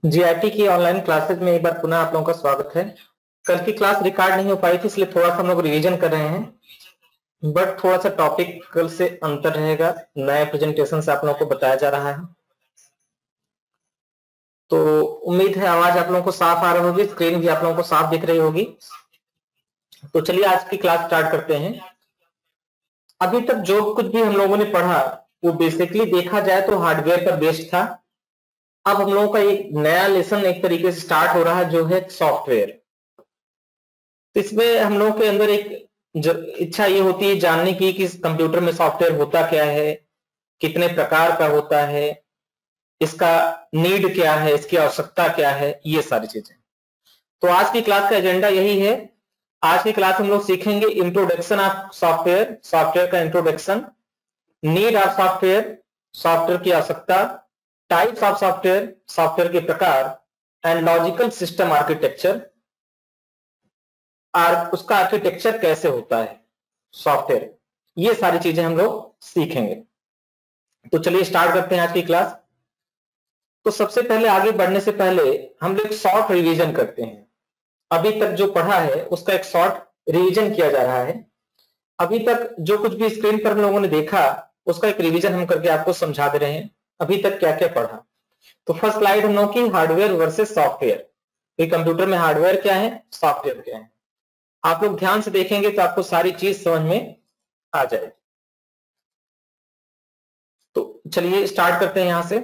GIT की online classes में एक बार पुनः आप लोगों का स्वागत है। कल की क्लास रिकॉर्ड नहीं हो पाई थी, इसलिए थोड़ा सा हम लोग रिवीजन कर रहे हैं, बट थोड़ा सा टॉपिक कल से अंतर रहेगा। नए प्रेजेंटेशन से आप लोगों को बताया जा रहा है, तो उम्मीद है आवाज आप लोगों को साफ आ रही होगी, स्क्रीन भी आप लोगों को साफ दिख रही होगी। तो चलिए आज की क्लास स्टार्ट करते हैं। अभी तक जो कुछ भी हम लोगों ने पढ़ा वो बेसिकली देखा जाए तो हार्डवेयर पर बेस्ड था। अब हम लोगों का एक नया लेसन एक तरीके से स्टार्ट हो रहा है, जो है सॉफ्टवेयर। तो इसमें हम लोगों के अंदर एक इच्छा ये होती है जानने की कि कंप्यूटर में सॉफ्टवेयर होता क्या है, कितने प्रकार का होता है, इसका नीड क्या है, इसकी आवश्यकता क्या है, ये सारी चीजें। तो आज की क्लास का एजेंडा यही है। आज की क्लास हम लोग सीखेंगे इंट्रोडक्शन ऑफ सॉफ्टवेयर, सॉफ्टवेयर का introduction, need of software, software की आवश्यकता, टाइप्स ऑफ सॉफ्टवेयर, सॉफ्टवेयर के प्रकार, एंड लॉजिकल सिस्टम आर्किटेक्चर, उसका आर्किटेक्चर कैसे होता है सॉफ्टवेयर, ये सारी चीजें हम लोग सीखेंगे। तो चलिए स्टार्ट करते हैं आज की क्लास। तो सबसे पहले आगे बढ़ने से पहले हम लोग शॉर्ट रिवीजन करते हैं। अभी तक जो पढ़ा है उसका एक शॉर्ट रिवीजन किया जा रहा है। अभी तक जो कुछ भी स्क्रीन पर हम लोगों ने देखा उसका एक रिवीजन हम करके आपको समझा दे रहे हैं, अभी तक क्या क्या पढ़ा। तो फर्स्ट स्लाइड हम लोग की हार्डवेयर वर्सेस सॉफ्टवेयर। कंप्यूटर में हार्डवेयर क्या है, सॉफ्टवेयर क्या है, आप लोग ध्यान से देखेंगे तो आपको सारी चीज समझ में आ जाएगी। तो चलिए स्टार्ट करते हैं यहां से।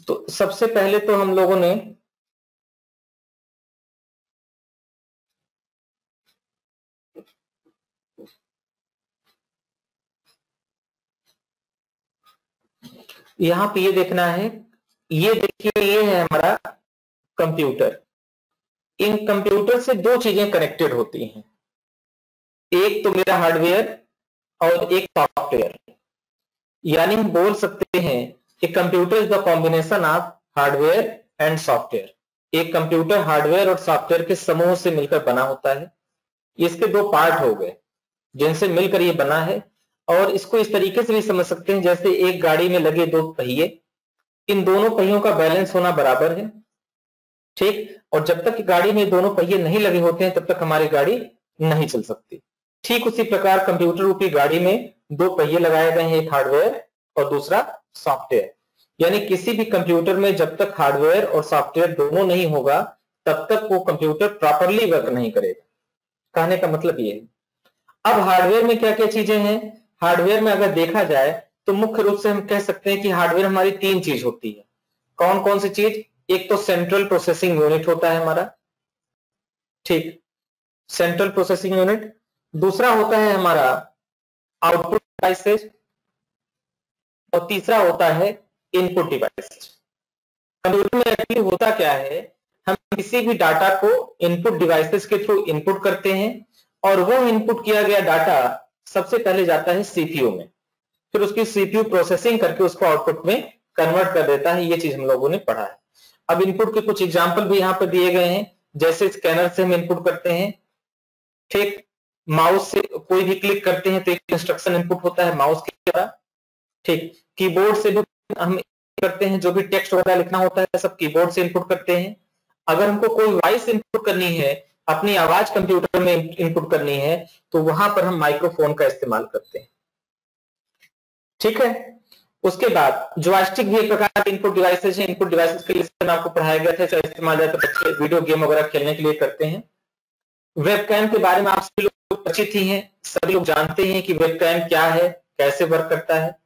तो सबसे पहले तो हम लोगों ने यहां पे ये देखना है, ये देखिए ये है हमारा कंप्यूटर। इन कंप्यूटर से दो चीजें कनेक्टेड होती हैं, एक तो मेरा हार्डवेयर और एक सॉफ्टवेयर। यानी हम बोल सकते हैं कि computer is the combination of hardware and software. एक कंप्यूटर हार्डवेयर और सॉफ्टवेयर के समूह से मिलकर बना होता है। इसके दो पार्ट हो गए जिनसे मिलकर ये बना है। और इसको इस तरीके से भी समझ सकते हैं जैसे एक गाड़ी में लगे दो पहिए, इन दोनों पहियों का बैलेंस होना बराबर है, ठीक। और जब तक गाड़ी में दोनों पहिए नहीं लगे होते हैं तब तक हमारी गाड़ी नहीं चल सकती। ठीक उसी प्रकार कंप्यूटर रूपी गाड़ी में दो पहिए लगाए गए हैं, एक हार्डवेयर और दूसरा सॉफ्टवेयर। यानी किसी भी कंप्यूटर में जब तक हार्डवेयर और सॉफ्टवेयर दोनों नहीं होगा तब तक वो कंप्यूटर प्रॉपरली वर्क नहीं करेगा। कहने का मतलब ये है। अब हार्डवेयर में क्या क्या चीजें हैं, हार्डवेयर में अगर देखा जाए तो मुख्य रूप से हम कह सकते हैं कि हार्डवेयर हमारी तीन चीज होती है। कौन कौन सी चीज, एक तो सेंट्रल प्रोसेसिंग यूनिट होता है हमारा, ठीक, सेंट्रल प्रोसेसिंग यूनिट। दूसरा होता है हमारा आउटपुट डिवाइसेज और तीसरा होता है इनपुट डिवाइस। कंप्यूटर में एक्चुअली होता क्या है, हम किसी भी डाटा को इनपुट डिवाइसेस के थ्रू इनपुट करते हैं और वो इनपुट किया गया डाटा सबसे पहले जाता है सीपीयू में, फिर उसकी सीपीयू प्रोसेसिंग करके उसको आउटपुट में कन्वर्ट कर देता है। ये चीज हम लोगों ने पढ़ा है। अब इनपुट के कुछ एग्जांपल भी यहाँ पर दिए गए हैं, जैसे स्कैनर से हम इनपुट करते हैं, ठीक, माउस से कोई भी क्लिक करते हैं तो एक इंस्ट्रक्शन इनपुट होता है माउस के द्वारा, ठीक। कीबोर्ड से भी हम करते हैं, जो भी टेक्स्ट वगैरह लिखना होता है सब कीबोर्ड से इनपुट करते हैं। अगर हमको कोई वॉइस इनपुट करनी है, अपनी आवाज कंप्यूटर में इनपुट करनी है, तो वहां पर हम माइक्रोफोन का इस्तेमाल करते हैं, ठीक है। उसके बाद जॉयस्टिक भी एक प्रकार के इनपुट डिवाइसेज हैं। इनपुट डिवाइसेज के लिए आपको पढ़ाया गया था, चाहे इस्तेमाल जाए तो बच्चे वीडियो गेम वगैरह खेलने के लिए करते हैं। वेबकैम के बारे में आप सभी लोग परिचित ही हैं, सभी लोग जानते हैं कि वेबकैम क्या है, कैसे वर्क करता है,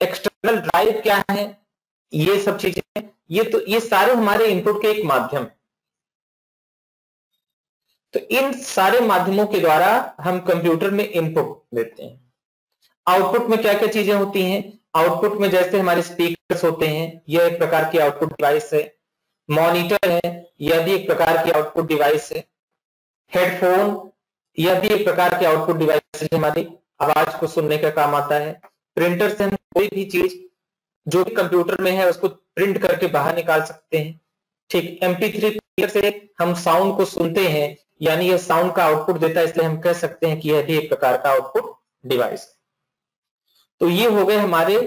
एक्सटर्नल ड्राइव क्या है, ये सब चीजें। ये सारे हमारे इनपुट के एक माध्यम है। तो इन सारे माध्यमों के द्वारा हम कंप्यूटर में इनपुट देते हैं। आउटपुट में क्या क्या चीजें होती हैं, आउटपुट में जैसे हमारे स्पीकर्स होते हैं, यह एक प्रकार की आउटपुट डिवाइस है। मॉनिटर है, यह भी एक प्रकार की आउटपुट डिवाइस है। हेडफोन, यह भी एक प्रकार की आउटपुट डिवाइस है, हमारी आवाज को सुनने का काम आता है। प्रिंटर से हम कोई भी चीज जो भी कंप्यूटर में है उसको प्रिंट करके बाहर निकाल सकते हैं, ठीक। MP3 प्लेयर से हम साउंड को सुनते हैं, यानी यह साउंड का आउटपुट देता है, इसलिए हम कह सकते हैं कि यह भी एक प्रकार का आउटपुट डिवाइस है। तो ये हो गए हमारे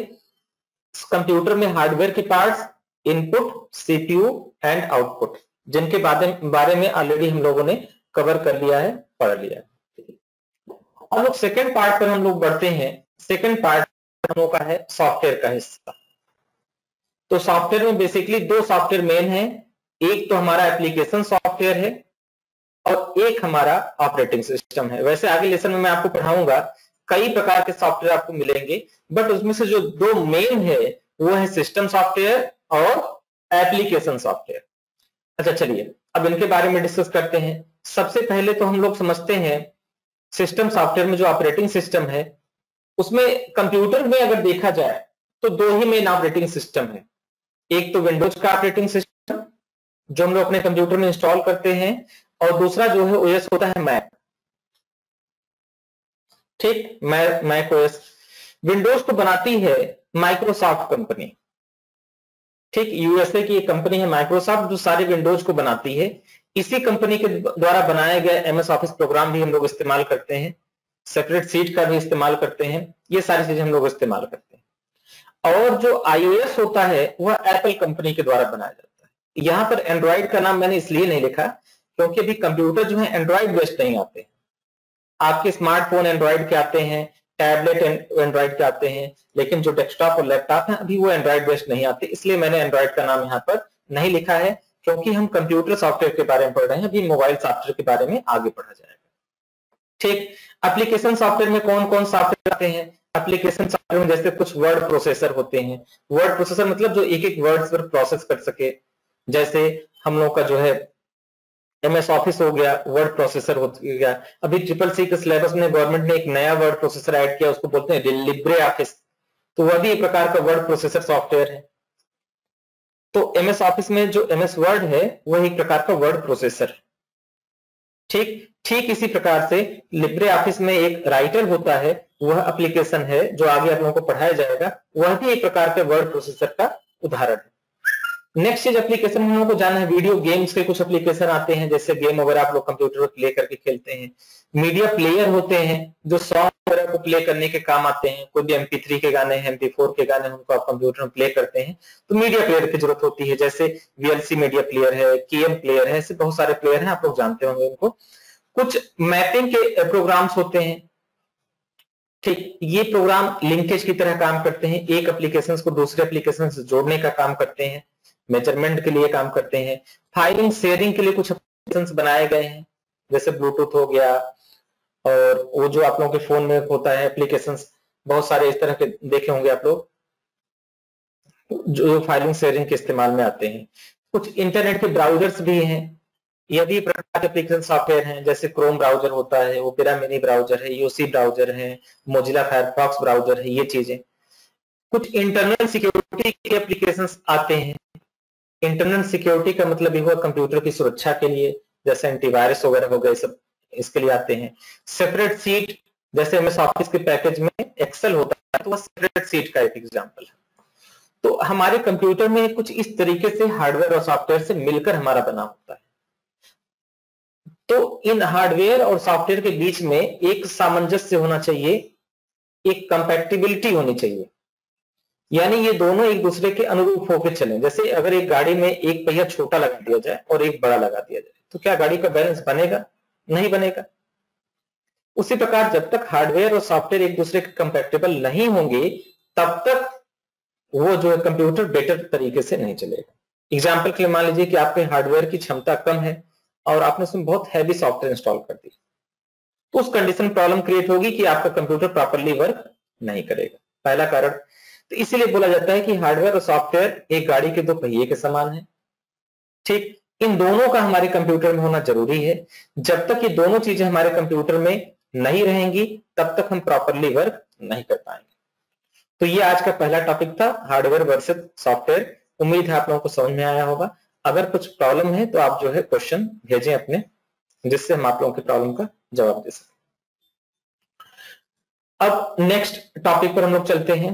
कंप्यूटर में हार्डवेयर के parts. Input, CPU and output, जिनके बारे में ऑलरेडी हम लोगों ने कवर कर लिया है, पढ़ लिया है। अब लोग सेकेंड पार्ट पर हम लोग बढ़ते हैं। सेकेंड पार्ट हम लोग का है सॉफ्टवेयर का हिस्सा। तो सॉफ्टवेयर में बेसिकली दो सॉफ्टवेयर मेन है, एक तो हमारा एप्लीकेशन सॉफ्टवेयर है और एक हमारा ऑपरेटिंग सिस्टम है। वैसे आगे लेसन में मैं आपको पढ़ाऊंगा, कई प्रकार के सॉफ्टवेयर आपको मिलेंगे, बट उसमें से जो दो मेन है वो है सिस्टम सॉफ्टवेयर और एप्लीकेशन सॉफ्टवेयर। अच्छा चलिए अब इनके बारे में डिस्कस करते हैं। सबसे पहले तो हम लोग समझते हैं सिस्टम सॉफ्टवेयर में जो ऑपरेटिंग सिस्टम है, उसमें कंप्यूटर में अगर देखा जाए तो दो ही मेन ऑपरेटिंग सिस्टम है। एक तो विंडोज का ऑपरेटिंग सिस्टम जो हम लोग अपने कंप्यूटर में इंस्टॉल करते हैं, और दूसरा जो है ओएस होता है मैक। ठीक, मैक ओएस। विंडोज को बनाती है माइक्रोसॉफ्ट कंपनी। ठीक, यूएसए की एक कंपनी है माइक्रोसॉफ्ट जो सारे विंडोज को बनाती है। इसी कंपनी के द्वारा बनाए गए एमएस ऑफिस प्रोग्राम भी हम लोग इस्तेमाल करते हैं, सेपरेट सीट का भी इस्तेमाल करते हैं, ये सारी चीजें हम लोग इस्तेमाल करते हैं। और जो आईओएस होता है वह एप्पल कंपनी के द्वारा बनाया जाता है। यहां पर एंड्रॉइड का नाम मैंने इसलिए नहीं लिखा क्योंकि अभी कंप्यूटर जो है एंड्रॉइड बेस्ड नहीं आते। आपके स्मार्टफोन एंड्रॉइड के आते हैं, टैबलेट एंड्रॉइड के आते हैं, लेकिन जो डेस्कटॉप और लैपटॉप हैं अभी वो एंड्रॉइड बेस्ड नहीं आते। इसलिए मैंने एंड्रॉइड का नाम यहाँ पर नहीं लिखा है, क्योंकि हम कंप्यूटर सॉफ्टवेयर के बारे में पढ़ रहे हैं, अभी मोबाइल सॉफ्टवेयर के बारे में आगे पढ़ा जाएगा। ठीक, एप्लीकेशन सॉफ्टवेयर में कौन कौन सॉफ्टवेयर आते हैं? एप्लीकेशन सॉफ्टवेयर में जैसे कुछ वर्ड प्रोसेसर होते हैं। वर्ड प्रोसेसर मतलब जो एक एक वर्ड्स पर प्रोसेस कर सके, जैसे हम लोग का जो है एमएस ऑफिस हो गया, वर्ड प्रोसेसर हो गया। अभी ट्रिपल सी के सिलेबस में गवर्नमेंट ने एक नया वर्ड प्रोसेसर ऐड किया, उसको बोलते हैं लिब्रे ऑफिस, तो वह भी एक प्रकार का वर्ड प्रोसेसर सॉफ्टवेयर है। तो एमएस ऑफिस में जो एमएस वर्ड है वह एक प्रकार का वर्ड प्रोसेसर है। ठीक इसी प्रकार से लिब्रे ऑफिस में एक राइटर होता है, वह एप्लीकेशन है जो आगे आप लोगों को पढ़ाया जाएगा, वह भी एक प्रकार के वर्ड प्रोसेसर का उदाहरण है। नेक्स्ट चीज एप्लीकेशन हम लोगों को जानना है, वीडियो गेम्स के कुछ एप्लीकेशन आते हैं, जैसे गेम वगैरह आप लोग कंप्यूटर पर प्ले करके खेलते हैं। मीडिया प्लेयर होते हैं जो सॉन्ग वगैरह को प्ले करने के काम आते हैं। कोई भी MP3 के गाने हैं, MP4 के गाने, उनको आप कंप्यूटर में प्ले करते हैं तो मीडिया प्लेयर की जरूरत होती है। जैसे VLC मीडिया प्लेयर है, KM प्लेयर है, ऐसे बहुत सारे प्लेयर हैं, आप लोग जानते होंगे उनको। कुछ मैपिंग के प्रोग्राम्स होते हैं। ठीक, ये प्रोग्राम लिंकेज की तरह काम करते हैं, एक एप्लीकेशन को दूसरे एप्लीकेशन से जोड़ने का काम करते हैं, मेजरमेंट के लिए काम करते हैं। फाइलिंग शेयरिंग के लिए कुछ एप्लीकेशंस बनाए गए हैं, जैसे ब्लूटूथ हो गया, और वो जो आप लोगों के फोन में होता है एप्लीकेशंस, बहुत सारे इस तरह के देखे होंगे आप लोग, जो फाइलिंग शेयरिंग के इस्तेमाल में आते हैं। कुछ इंटरनेट के ब्राउजर्स भी हैं, ये भी प्रकार के एप्लीकेशन सॉफ्टवेयर हैं, जैसे क्रोम ब्राउजर होता है, ओपेरा मिनी ब्राउजर है, यूसी ब्राउजर है, मोजिला फायरफॉक्स ब्राउजर है, ये चीजें। कुछ इंटरनल सिक्योरिटी के एप्लीकेशंस आते हैं। इंटरनल सिक्योरिटी का मतलब ये हुआ कंप्यूटर की सुरक्षा के लिए, जैसे एंटीवायरस वगैरह हो गए, सब इसके लिए आते हैं। सेपरेट सीट, जैसे एमएस ऑफिस के पैकेज में एक्सेल होता है तो वह सेपरेट सीट का एक एग्जांपल है। तो हमारे कंप्यूटर में कुछ इस तरीके से हार्डवेयर और सॉफ्टवेयर से मिलकर हमारा बना होता है। तो इन हार्डवेयर और सॉफ्टवेयर के बीच में एक सामंजस्य होना चाहिए, एक कंपैटिबिलिटी होनी चाहिए, यानी ये दोनों एक दूसरे के अनुरूप होकर चलें। जैसे अगर एक गाड़ी में एक पहिया छोटा लगा दिया जाए और एक बड़ा लगा दिया जाए तो क्या गाड़ी का बैलेंस बनेगा? नहीं बनेगा। उसी प्रकार जब तक हार्डवेयर और सॉफ्टवेयर एक दूसरे के कंपैटिबल नहीं होंगे तब तक वो जो है कंप्यूटर बेटर तरीके से नहीं चलेगा। एग्जाम्पल के लिए मान लीजिए कि आपके हार्डवेयर की क्षमता कम है और आपने उसमें बहुत हैवी सॉफ्टवेयर इंस्टॉल कर दी, तो उस कंडीशन में प्रॉब्लम क्रिएट होगी कि आपका कंप्यूटर प्रॉपरली वर्क नहीं करेगा, पहला कारण। तो इसीलिए बोला जाता है कि हार्डवेयर और सॉफ्टवेयर एक गाड़ी के दो पहिए के समान है। ठीक, इन दोनों का हमारे कंप्यूटर में होना जरूरी है। जब तक ये दोनों चीजें हमारे कंप्यूटर में नहीं रहेंगी तब तक हम प्रॉपरली वर्क नहीं कर पाएंगे। तो ये आज का पहला टॉपिक था, हार्डवेयर वर्सेस सॉफ्टवेयर। उम्मीद है आप लोगों को समझ में आया होगा। अगर कुछ प्रॉब्लम है तो आप जो है क्वेश्चन भेजें अपने, जिससे हम आप लोगों की प्रॉब्लम का जवाब दे सकें। अब नेक्स्ट टॉपिक पर हम लोग चलते हैं।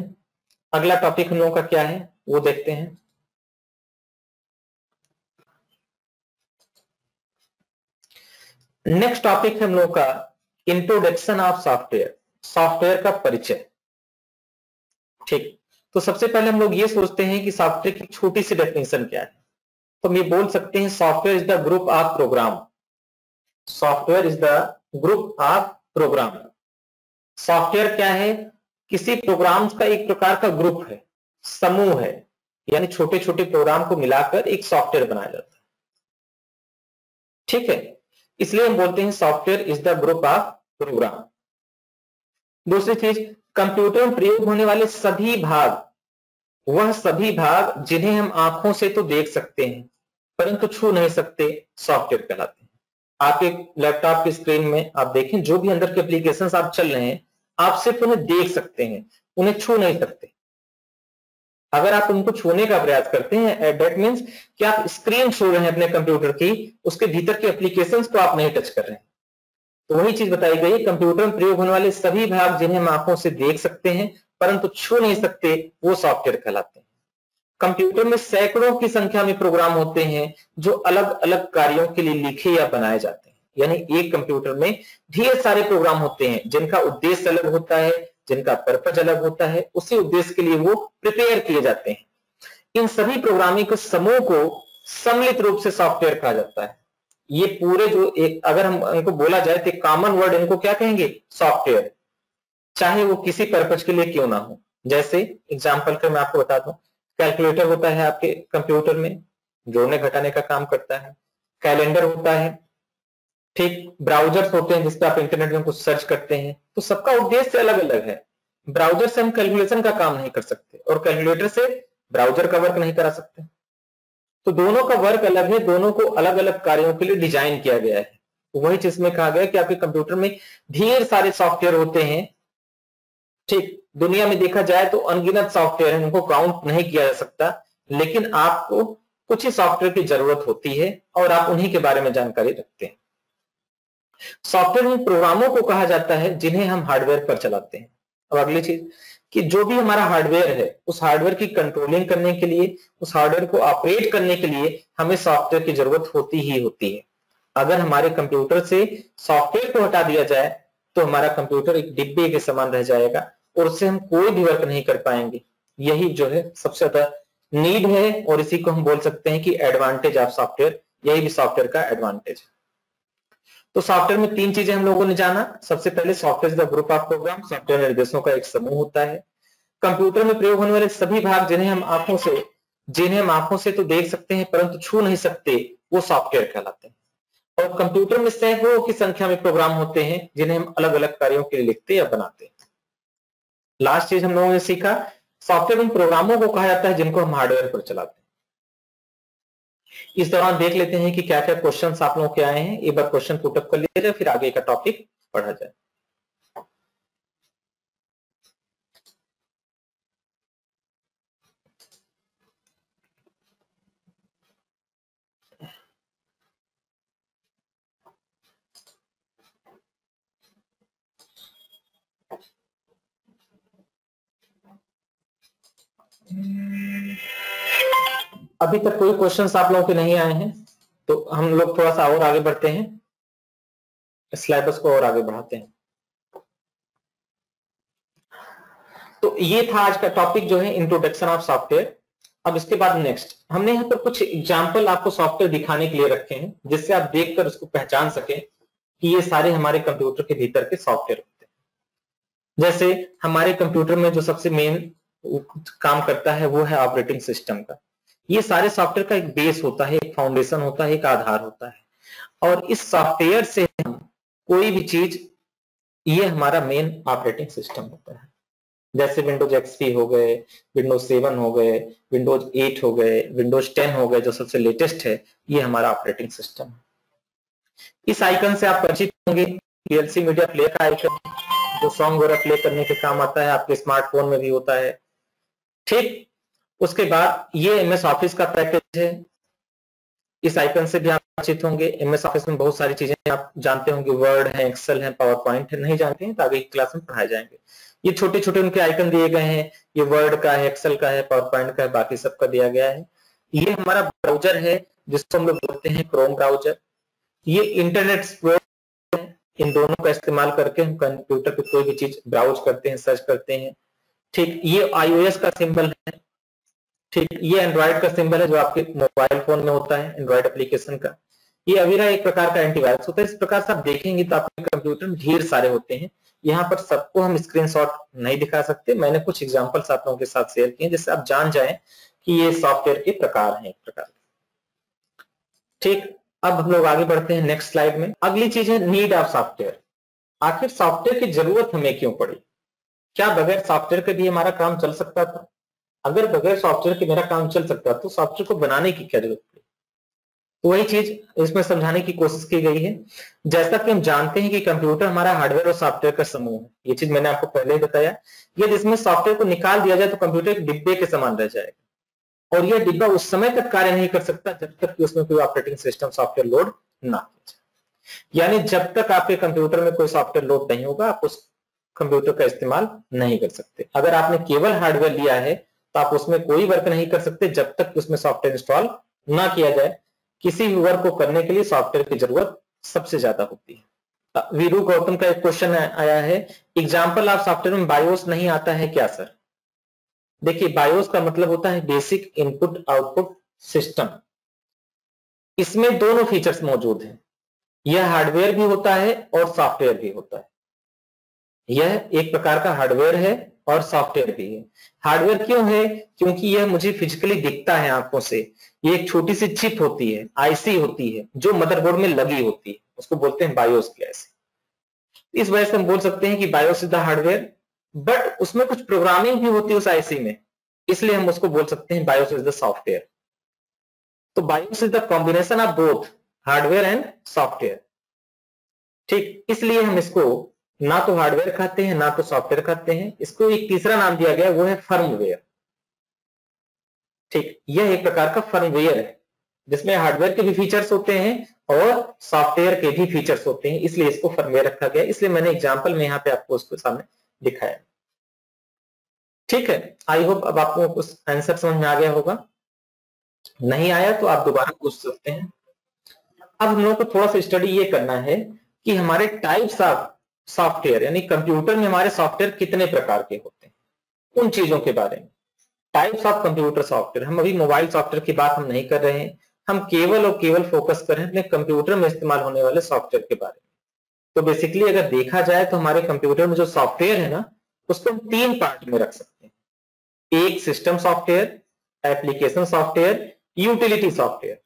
अगला टॉपिक हम लोगों का क्या है वो देखते हैं। नेक्स्ट टॉपिक है हम लोगों का इंट्रोडक्शन ऑफ सॉफ्टवेयर, सॉफ्टवेयर का परिचय। ठीक, तो सबसे पहले हम लोग ये सोचते हैं कि सॉफ्टवेयर की छोटी सी डेफिनेशन क्या है। तो हम ये बोल सकते हैं software is the group of program. Software is the group of program. Software क्या है? किसी प्रोग्राम्स का एक प्रकार का ग्रुप है, समूह है, यानी छोटे छोटे प्रोग्राम को मिलाकर एक सॉफ्टवेयर बनाया जाता है। ठीक है, इसलिए हम बोलते हैं software is the group of program. दूसरी चीज, कंप्यूटर में प्रयोग होने वाले सभी भाग, वह सभी भाग जिन्हें हम आंखों से तो देख सकते हैं परंतु छू नहीं सकते, सॉफ्टवेयर कहलाते हैं। आपके लैपटॉप की स्क्रीन में आप देखें, जो भी अंदर के एप्लीकेशंस आप चल रहे हैं, आप सिर्फ उन्हें देख सकते हैं, उन्हें छू नहीं सकते। अगर आप उनको छूने का प्रयास करते हैं, दैट मींस कि आप स्क्रीन छू रहे हैं अपने कंप्यूटर की, उसके भीतर के एप्लीकेशंस को आप नहीं टच कर रहे हैं। तो वही चीज बताई गई, कंप्यूटर में प्रयोग होने वाले सभी भाग जिन्हें हम आंखों से देख सकते हैं परंतु छू नहीं सकते, वो सॉफ्टवेयर कहलाते हैं। कंप्यूटर में सैकड़ों की संख्या में प्रोग्राम होते हैं जो अलग अलग कार्यों के लिए लिखे या बनाए जाते हैं। यानी एक कंप्यूटर में ढेर सारे प्रोग्राम होते हैं जिनका उद्देश्य अलग होता है, जिनका पर्पज अलग होता है, उसी उद्देश्य के लिए वो प्रिपेयर किए जाते हैं। इन सभी प्रोग्रामिंग के समूह को सम्मिलित रूप से सॉफ्टवेयर कहा जाता है। ये पूरे जो एक, अगर हम इनको बोला जाए तो कॉमन वर्ड इनको क्या कहेंगे? सॉफ्टवेयर, चाहे वो किसी पर्पज के लिए क्यों ना हो। जैसे एग्जांपल के मैं आपको बता दूं, कैलकुलेटर होता है आपके कंप्यूटर में, जोड़ने घटाने का काम करता है। कैलेंडर होता है, ठीक, ब्राउजर्स होते हैं जिसपे आप इंटरनेट में कुछ सर्च करते हैं। तो सबका उद्देश्य अलग अलग है। ब्राउजर से हम कैलकुलेशन का काम नहीं कर सकते और कैलकुलेटर से ब्राउजर का वर्क नहीं करा सकते। तो दोनों का वर्क अलग है, दोनों को अलग अलग कार्यों के लिए डिजाइन किया गया है। वही चीज में कहा गया कि आपके कंप्यूटर में ढेर सारे सॉफ्टवेयर होते हैं। ठीक, दुनिया में देखा जाए तो अनगिनत सॉफ्टवेयर है, उनको काउंट नहीं किया जा सकता, लेकिन आपको कुछ ही सॉफ्टवेयर की जरूरत होती है और आप उन्हीं के बारे में जानकारी रखते हैं। सॉफ्टवेयर में प्रोग्रामों को कहा जाता है जिन्हें हम हार्डवेयर पर चलाते हैं। और अगली चीज कि जो भी हमारा हार्डवेयर है, उस हार्डवेयर की कंट्रोलिंग करने के लिए, उस हार्डवेयर को ऑपरेट करने के लिए हमें सॉफ्टवेयर की जरूरत होती ही होती है। अगर हमारे कंप्यूटर से सॉफ्टवेयर को हटा दिया जाए तो हमारा कंप्यूटर एक डिब्बे के समान रह जाएगा और उससे हम कोई भी वर्क नहीं कर पाएंगे। यही जो है सबसे ज्यादा नीड है और इसी को हम बोल सकते हैं कि एडवांटेज ऑफ सॉफ्टवेयर, यही भी सॉफ्टवेयर का एडवांटेज है। तो सॉफ्टवेयर में तीन चीजें हम लोगों ने जाना। सबसे पहले software is the group of program, software निर्देशों का एक समूह होता है। कंप्यूटर में प्रयोग होने वाले सभी भाग जिन्हें हम आंखों से तो देख सकते हैं परंतु छू नहीं सकते, वो सॉफ्टवेयर कहलाते हैं। और कंप्यूटर में सैकड़ों की संख्या में प्रोग्राम होते हैं जिन्हें हम अलग अलग कार्यों के लिए लिखते या बनाते हैं। लास्ट चीज हम लोगों ने सीखा, सॉफ्टवेयर उन प्रोग्रामों को कहा जाता है जिनको हम हार्डवेयर पर चलाते हैं। इस दौरान देख लेते हैं कि क्या क्या क्वेश्चंस आप लोगों के आए हैं। एक बार क्वेश्चन पुटअप कर लिया जाए, फिर आगे का टॉपिक पढ़ा जाए। अभी तक कोई क्वेश्चंस आप लोगों के नहीं आए हैं तो हम लोग थोड़ा सा और आगे बढ़ते हैं, सिलेबस को और आगे बढ़ाते हैं। तो ये था आज का टॉपिक जो है इंट्रोडक्शन ऑफ सॉफ्टवेयर। अब इसके बाद नेक्स्ट हमने यहाँ पर कुछ एग्जाम्पल आपको सॉफ्टवेयर दिखाने के लिए रखे हैं जिससे आप देखकर उसको पहचान सकें कि ये सारे हमारे कंप्यूटर के भीतर के सॉफ्टवेयर होते हैं। जैसे हमारे कंप्यूटर में जो सबसे मेन काम करता है वो है ऑपरेटिंग सिस्टम का। ये सारे सॉफ्टवेयर का एक बेस होता है, एक फाउंडेशन होता है, एक आधार होता है और इस सॉफ्टवेयर से हम कोई भी चीज, ये हमारा मेन ऑपरेटिंग सिस्टम होता है। जैसे विंडोज एक्सपी हो गए, विंडोज 7 हो गए, विंडोज 8 हो गए, विंडोज 10 हो गए जो सबसे लेटेस्ट है, ये हमारा ऑपरेटिंग सिस्टम है। इस आइकन से आप परिचित होंगे, पीएलसी मीडिया प्लेयर का आइकन जो सॉन्ग वगैरह प्ले करने के काम आता है, आपके स्मार्टफोन में भी होता है। ठीक, उसके बाद ये एमएस ऑफिस का पैकेज है, इस आइकन से भी आप परिचित होंगे। एमएस ऑफिस में बहुत सारी चीजें आप जानते होंगे, वर्ड है, एक्सेल है, पावर पॉइंट है। नहीं जानते हैं तो आगे की क्लास में पढ़ाए जाएंगे। ये छोटे छोटे उनके आइकन दिए गए हैं, ये वर्ड का है, एक्सेल का है, पावर पॉइंट का है, बाकी सबका दिया गया है। ये हमारा ब्राउजर है जिसको हम लोग बोलते हैं क्रोम ब्राउजर। ये इंटरनेट एक्सप्लोरर, इन दोनों का इस्तेमाल करके हम कंप्यूटर पे कोई भी चीज ब्राउज करते हैं, सर्च करते हैं। ठीक, ये iOS का सिंबल है। ठीक, ये एंड्रॉइड का सिंबल है जो आपके मोबाइल फोन में होता है, एंड्रॉइड एप्लीकेशन का। ये अवीरा एक प्रकार का एंटीवायरस होता है। इस प्रकार से आप देखेंगे तो आपके कंप्यूटर में ढेर सारे होते हैं। यहाँ पर सबको हम स्क्रीनशॉट नहीं दिखा सकते, मैंने कुछ एग्जांपल्स आप लोगों के साथ शेयर किए जिससे आप जान जाएं कि ये सॉफ्टवेयर के प्रकार हैं एक प्रकार। ठीक, अब हम लोग आगे बढ़ते हैं नेक्स्ट स्लाइड में। अगली चीज है नीड ऑफ सॉफ्टवेयर। आखिर सॉफ्टवेयर की जरूरत हमें क्यों पड़ी? क्या बगैर सॉफ्टवेयर के भी हमारा काम चल सकता था? अगर बगैर सॉफ्टवेयर के मेरा काम चल सकता तो सॉफ्टवेयर को बनाने की क्या जरूरत पड़ी? तो वही चीज इसमें समझाने की कोशिश की गई है। जैसा कि हम जानते हैं कि कंप्यूटर हमारा हार्डवेयर और सॉफ्टवेयर का समूह है, ये चीज मैंने आपको पहले ही बताया। यदि इसमें सॉफ्टवेयर को निकाल दिया जाए तो कंप्यूटर एक डिब्बे के समान रह जाएगा, और यह डिब्बा उस समय तक कार्य नहीं कर सकता जब तक कि उसमें कोई ऑपरेटिंग सिस्टम सॉफ्टवेयर लोड ना किया जाए। यानी जब तक आपके कंप्यूटर में कोई सॉफ्टवेयर लोड नहीं होगा आप उस कंप्यूटर का इस्तेमाल नहीं कर सकते। अगर आपने केवल हार्डवेयर लिया है तो आप उसमें कोई वर्क नहीं कर सकते जब तक उसमें सॉफ्टवेयर इंस्टॉल ना किया जाए। किसी भी वर्क को करने के लिए सॉफ्टवेयर की जरूरत सबसे ज्यादा होती है। वीरू गौतम का एक क्वेश्चन आया है, एग्जाम्पल ऑफ सॉफ्टवेयर में बायोस नहीं आता है क्या सर? देखिए, बायोस का मतलब होता है बेसिक इनपुट आउटपुट सिस्टम। इसमें दोनों फीचर्स मौजूद हैं, यह हार्डवेयर भी होता है और सॉफ्टवेयर भी होता है। यह एक प्रकार का हार्डवेयर है और सॉफ्टवेयर भी है। हार्डवेयर क्यों है? क्योंकि यह मुझे फिजिकली दिखता है आंखों से। ये एक छोटी सी चिप होती है, आईसी होती है, जो मदरबोर्ड में लगी होती है, उसको बोलते हैं बायोस की आईसी। इस वजह से हम बोल सकते हैं कि BIOS is the hardware, but उसमें कुछ प्रोग्रामिंग भी होती है उस आईसी में, इसलिए हम उसको बोल सकते हैं बायोस इज द सॉफ्टवेयर। तो BIOS is the combination of both hardware and software. ठीक, इसलिए हम इसको ना तो हार्डवेयर कहते हैं ना तो सॉफ्टवेयर कहते हैं। इसको एक तीसरा नाम दिया गया, वो है फर्मवेयर। ठीक, यह एक प्रकार का फर्मवेयर है जिसमें हार्डवेयर के भी फीचर्स होते हैं और सॉफ्टवेयर के भी फीचर्स होते हैं, इसलिए इसको फर्मवेयर रखा गया। इसलिए मैंने एग्जांपल में यहाँ पे आपको उसको सामने दिखाया। ठीक है, आई होप अब आपको कुछ आंसर समझ में आ गया होगा। नहीं आया तो आप दोबारा पूछ सकते हैं। अब हम लोग को थोड़ा सा स्टडी ये करना है कि हमारे टाइप्स ऑफ सॉफ्टवेयर, यानी कंप्यूटर में हमारे सॉफ्टवेयर कितने प्रकार के होते हैं, उन चीजों के बारे में। टाइप्स ऑफ कंप्यूटर सॉफ्टवेयर, हम अभी मोबाइल सॉफ्टवेयर की बात हम नहीं कर रहे हैं, हम केवल और केवल फोकस कर रहे हैं अपने कंप्यूटर में इस्तेमाल होने वाले सॉफ्टवेयर के बारे में। तो बेसिकली अगर देखा जाए तो हमारे कंप्यूटर में जो सॉफ्टवेयर है ना, उसको हम 3 पार्ट में रख सकते हैं। एक system software, application software, utility software.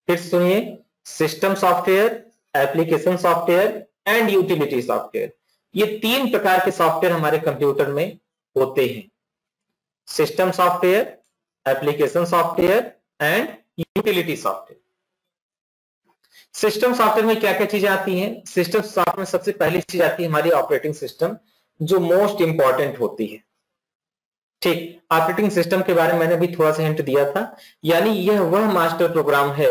फिर सुनिए, system software, application software and utility software. ये 3 प्रकार के सॉफ्टवेयर हमारे कंप्यूटर में होते हैं। System software, application software and utility software. System software में क्या क्या चीजें आती हैं? सिस्टम सॉफ्टवेयर में सबसे पहली चीज आती है हमारी ऑपरेटिंग सिस्टम, जो मोस्ट इंपॉर्टेंट होती है। ठीक, ऑपरेटिंग सिस्टम के बारे में मैंने भी थोड़ा सा हिंट दिया था, यानी यह वह मास्टर प्रोग्राम है,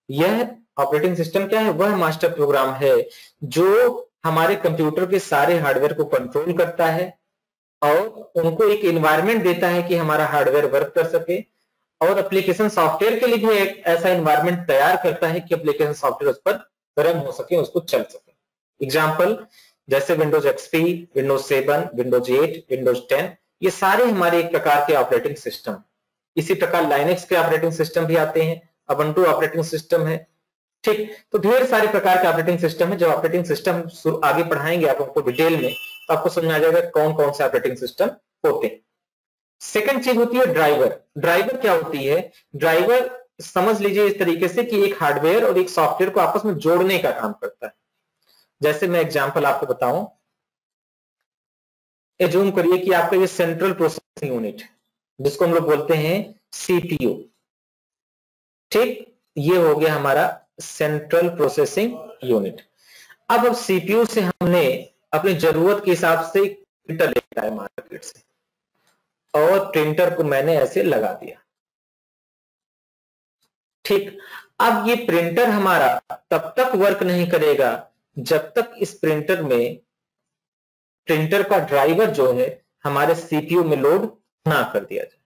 यह ऑपरेटिंग सिस्टम क्या है? वह मास्टर प्रोग्राम है जो हमारे कंप्यूटर के सारे हार्डवेयर को कंट्रोल करता है और उनको एक एनवायरनमेंट देता है कि हमारा हार्डवेयर वर्क कर सके, और एप्लीकेशन सॉफ्टवेयर के लिए भी एक ऐसा एनवायरनमेंट तैयार करता है कि एप्लीकेशन सॉफ्टवेयर उस पर रन हो सके, उसको चल सके। एग्जाम्पल जैसे Windows XP, Windows 7, Windows 8, Windows 10, ये सारे हमारे एक प्रकार के ऑपरेटिंग सिस्टम। इसी प्रकार लाइनेक्स के ऑपरेटिंग सिस्टम भी आते हैं, उबुंटू ऑपरेटिंग सिस्टम है। ठीक, तो ढेर सारे प्रकार के ऑपरेटिंग सिस्टम है। जब ऑपरेटिंग सिस्टम आगे पढ़ाएंगे आप हमको डिटेल में, तो आपको समझ आ जाएगा कौन कौन से ऑपरेटिंग सिस्टम होते हैं। सेकंड चीज होती है ड्राइवर। ड्राइवर क्या होती है? ड्राइवर समझ लीजिए इस तरीके से कि एक हार्डवेयर और एक सॉफ्टवेयर को आपस में जोड़ने का काम करता है। जैसे मैं एग्जांपल आपको बताऊं, एज्यूम करिए कि आपका ये सेंट्रल प्रोसेसिंग यूनिट, जिसको हम लोग बोलते हैं सीपीयू। ठीक, ये हो गया हमारा सेंट्रल प्रोसेसिंग यूनिट। अब सीपीयू से हमने अपनी जरूरत के हिसाब से प्रिंटर लेकर आए मार्केट से, और प्रिंटर को मैंने ऐसे लगा दिया। ठीक, अब ये प्रिंटर हमारा तब तक वर्क नहीं करेगा जब तक इस प्रिंटर में प्रिंटर का ड्राइवर जो है हमारे सीपीयू में लोड ना कर दिया जाए।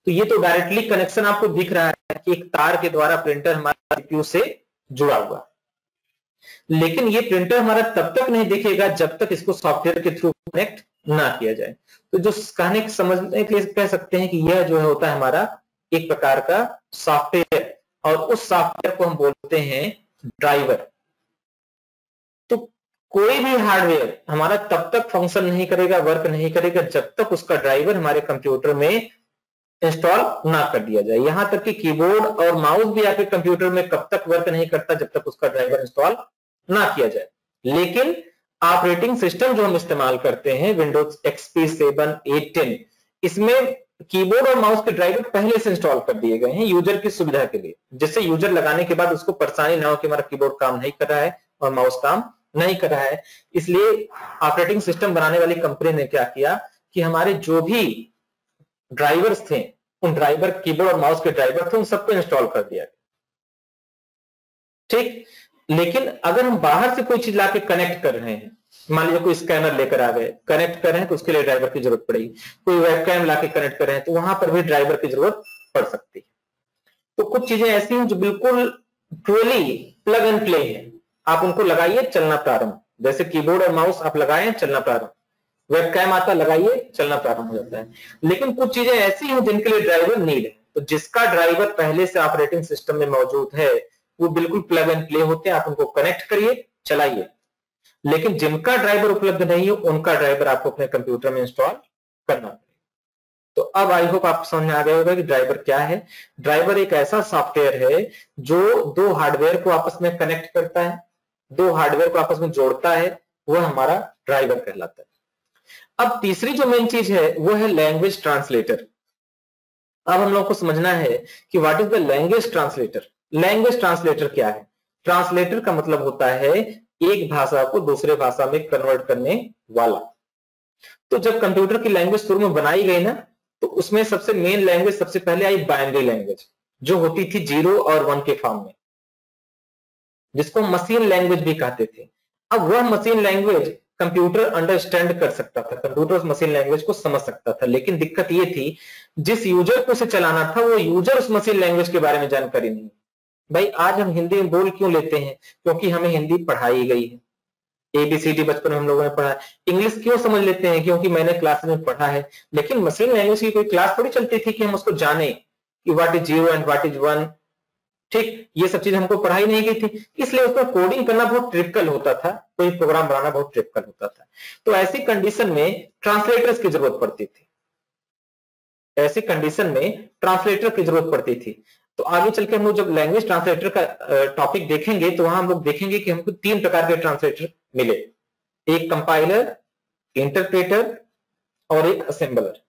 तो ये तो डायरेक्टली कनेक्शन आपको दिख रहा है कि एक तार के द्वारा प्रिंटर हमारे सीपीयू से जुड़ा हुआ, लेकिन ये प्रिंटर हमारा तब तक नहीं दिखेगा जब तक इसको सॉफ्टवेयर के थ्रू कनेक्ट ना किया जाए। तो जो कहने के समझने के लिए कह सकते हैं कि यह जो है होता है हमारा एक प्रकार का सॉफ्टवेयर, और उस सॉफ्टवेयर को हम बोलते हैं ड्राइवर। तो कोई भी हार्डवेयर हमारा तब तक फंक्शन नहीं करेगा, वर्क नहीं करेगा, जब तक उसका ड्राइवर हमारे कंप्यूटर में इंस्टॉल ना कर दिया जाए। यहां तक कि कीबोर्ड और माउस भी आपके कंप्यूटर में कब तक वर्क नहीं करता, जब तक उसका ड्राइवर इंस्टॉल ना किया जाए। लेकिन ऑपरेटिंग सिस्टम जो हम इस्तेमाल करते हैं विंडोज एक्सपी 7, 8, 10, इसमें कीबोर्ड और माउस के ड्राइवर पहले से इंस्टॉल कर दिए गए हैं यूजर की सुविधा के लिए, जिससे यूजर लगाने के बाद उसको परेशानी ना हो कि हमारा कीबोर्ड काम नहीं कर रहा है और माउस काम नहीं कर रहा है। इसलिए ऑपरेटिंग सिस्टम बनाने वाली कंपनी ने क्या किया कि हमारे जो भी ड्राइवर्स थे, उन ड्राइवर, कीबोर्ड और माउस के ड्राइवर थे, उन सबको इंस्टॉल कर दिया। ठीक, लेकिन अगर हम बाहर से कोई चीज लाके कनेक्ट कर रहे हैं, मान लीजिए कोई स्कैनर लेकर आ गए, कनेक्ट कर रहे हैं, तो उसके लिए ड्राइवर की जरूरत पड़ेगी। कोई वेबकैम लाके कनेक्ट कर रहे हैं, तो वहां पर भी ड्राइवर की जरूरत पड़ सकती है। तो कुछ चीजें ऐसी हैं जो बिल्कुल ट्रूली प्लग एंड प्ले है, आप उनको लगाइए, चलना प्रारंभ। जैसे कीबोर्ड और माउस आप लगाए, चलना प्रारंभ। वेबकैम आता, लगाइए, चलना प्रारंभ हो जाता है। लेकिन कुछ चीजें ऐसी हैं जिनके लिए ड्राइवर नीड है। तो जिसका ड्राइवर पहले से ऑपरेटिंग सिस्टम में मौजूद है वो बिल्कुल प्लग एंड प्ले होते हैं, आप उनको कनेक्ट करिए, चलाइए। लेकिन जिनका ड्राइवर उपलब्ध नहीं है, उनका ड्राइवर आपको अपने कंप्यूटर में इंस्टॉल करना पड़ेगा। तो अब आई होप आपको समझ में आ गया होगा कि ड्राइवर क्या है। ड्राइवर एक ऐसा सॉफ्टवेयर है जो दो हार्डवेयर को आपस में कनेक्ट करता है, दो हार्डवेयर को आपस में जोड़ता है, वह हमारा ड्राइवर कहलाता है। अब तीसरी जो मेन चीज है वो है लैंग्वेज ट्रांसलेटर। अब हम लोग को समझना है कि what is the language translator. Language translator क्या है? ट्रांसलेटर का मतलब होता है एक भाषा को दूसरे भाषा में कन्वर्ट करने वाला। तो जब कंप्यूटर की लैंग्वेज शुरू में बनाई गई ना, तो उसमें सबसे मेन लैंग्वेज सबसे पहले आई बाइनरी लैंग्वेज, जो होती थी 0 और 1 के फॉर्म में, जिसको मशीन लैंग्वेज भी कहते थे। अब वह मशीन लैंग्वेज कंप्यूटर अंडरस्टैंड कर सकता था, कंप्यूटर उस मशीन लैंग्वेज को समझ सकता था। लेकिन दिक्कत ये थी, जिस यूजर को उसे चलाना था वो यूजर उस मशीन लैंग्वेज के बारे में जानकारी नहीं। भाई आज हम हिंदी में बोल क्यों लेते हैं? क्योंकि हमें हिंदी पढ़ाई गई है, ABCD बचपन में हम लोगों ने पढ़ा है। इंग्लिश क्यों समझ लेते हैं? क्योंकि मैंने क्लास में पढ़ा है। लेकिन मशीन लैंग्वेज की कोई क्लास थोड़ी चलती थी कि हम उसको जाने कि what is 0 and what is 1। ठीक, ये सब चीजें हमको पढ़ाई नहीं गई थी, इसलिए उसमें कोडिंग करना बहुत ट्रिपिकल होता था, कोई प्रोग्राम बनाना बहुत ट्रिपिकल होता था। तो ऐसी कंडीशन में ट्रांसलेटर्स की जरूरत पड़ती थी, ऐसी कंडीशन में ट्रांसलेटर की जरूरत पड़ती थी। तो आगे चल के हम लोग जब लैंग्वेज ट्रांसलेटर का टॉपिक देखेंगे, तो वहां हम लोग देखेंगे कि हमको 3 प्रकार के ट्रांसलेटर मिले, एक कंपाइलर, इंटरप्रेटर और एक असेंबलर।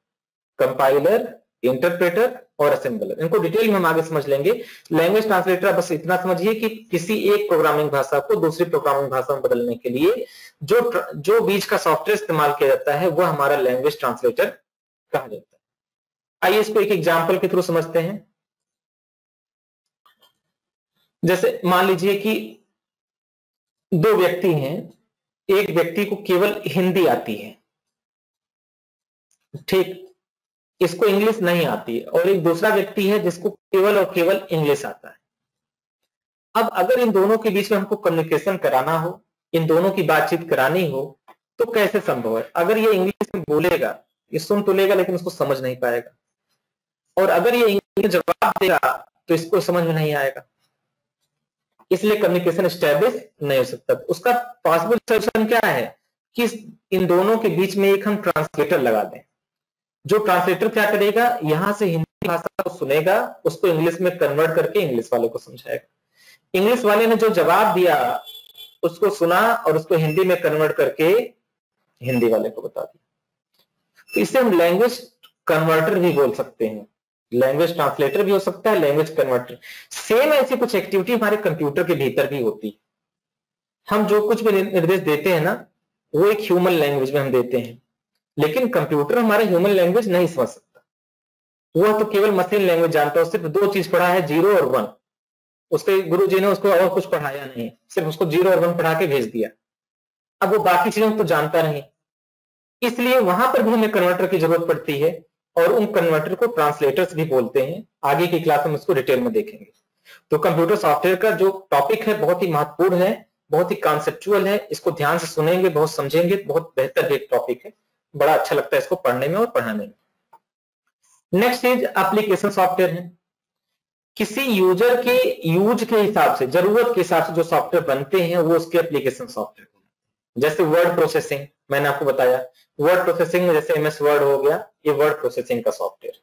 कंपाइलर, इंटरप्रेटर और असेंबलर, इनको डिटेल में हम आगे समझ लेंगे। लैंग्वेज ट्रांसलेटर बस इतना समझिए कि किसी एक प्रोग्रामिंग भाषा को दूसरी प्रोग्रामिंग भाषा में बदलने के लिए जो बीच का सॉफ्टवेयर इस्तेमाल किया जाता है वह हमारा लैंग्वेज ट्रांसलेटर कहा जाता है। आइए इसको एक एग्जांपल के थ्रू समझते हैं। जैसे मान लीजिए कि 2 व्यक्ति हैं, एक व्यक्ति को केवल हिंदी आती है, ठीक, इसको इंग्लिश नहीं आती है, और एक दूसरा व्यक्ति है जिसको केवल और केवल इंग्लिश आता है। अब अगर इन दोनों के बीच में हमको कम्युनिकेशन कराना हो, इन दोनों की बातचीत करानी हो, तो कैसे संभव है? अगर ये इंग्लिश में बोलेगा, ये सुन तो लेगा लेकिन उसको समझ नहीं पाएगा, और अगर ये इंग्लिश में जवाब देगा तो इसको समझ में नहीं आएगा, इसलिए कम्युनिकेशन एस्टैब्लिश नहीं हो सकता। उसका पॉसिबल सॉल्यूशन क्या है कि इन दोनों के बीच में एक हम ट्रांसलेटर लगा दें। जो ट्रांसलेटर क्या करेगा, यहां से हिंदी भाषा को सुनेगा, उसको इंग्लिश में कन्वर्ट करके इंग्लिश वाले को समझाएगा। इंग्लिश वाले ने जो जवाब दिया उसको सुना और उसको हिंदी में कन्वर्ट करके हिंदी वाले को बता दिया। तो इसे हम लैंग्वेज कन्वर्टर भी बोल सकते हैं, लैंग्वेज ट्रांसलेटर भी हो सकता है, लैंग्वेज कन्वर्टर। सेम ऐसी कुछ एक्टिविटी हमारे कंप्यूटर के भीतर भी होती है। हम जो कुछ भी निर्देश देते हैं ना, वो एक ह्यूमन लैंग्वेज में हम देते हैं, लेकिन कंप्यूटर हमारा ह्यूमन लैंग्वेज नहीं समझ सकता। वह तो केवल मशीन लैंग्वेज जानता है। सिर्फ 2 चीज पढ़ा है, 0 और 1। उसके गुरुजी ने उसको और कुछ पढ़ाया नहीं, सिर्फ उसको 0 और 1 पढ़ा के भेज दिया। अब वो बाकी चीजों को तो जानता नहीं, इसलिए वहां पर भी हमें कन्वर्टर की जरूरत पड़ती है, और उन कन्वर्टर को ट्रांसलेटर्स भी बोलते हैं। आगे की क्लास में इसको डिटेल में देखेंगे। तो कंप्यूटर सॉफ्टवेयर का जो टॉपिक है बहुत ही महत्वपूर्ण है, बहुत ही कॉन्सेप्चुअल है। इसको ध्यान से सुनेंगे, बहुत समझेंगे, बहुत बेहतर एक टॉपिक है। बड़ा अच्छा लगता है इसको पढ़ने में और पढ़ाने में। नेक्स्ट चीज एप्लीकेशन सॉफ्टवेयर है। किसी यूजर के यूज के हिसाब से, जरूरत के हिसाब से जो सॉफ्टवेयर बनते हैं वो उसके एप्लीकेशन सॉफ्टवेयर। जैसे वर्ड प्रोसेसिंग, मैंने आपको बताया वर्ड प्रोसेसिंग में जैसे MS वर्ड हो गया, ये वर्ड प्रोसेसिंग का सॉफ्टवेयर,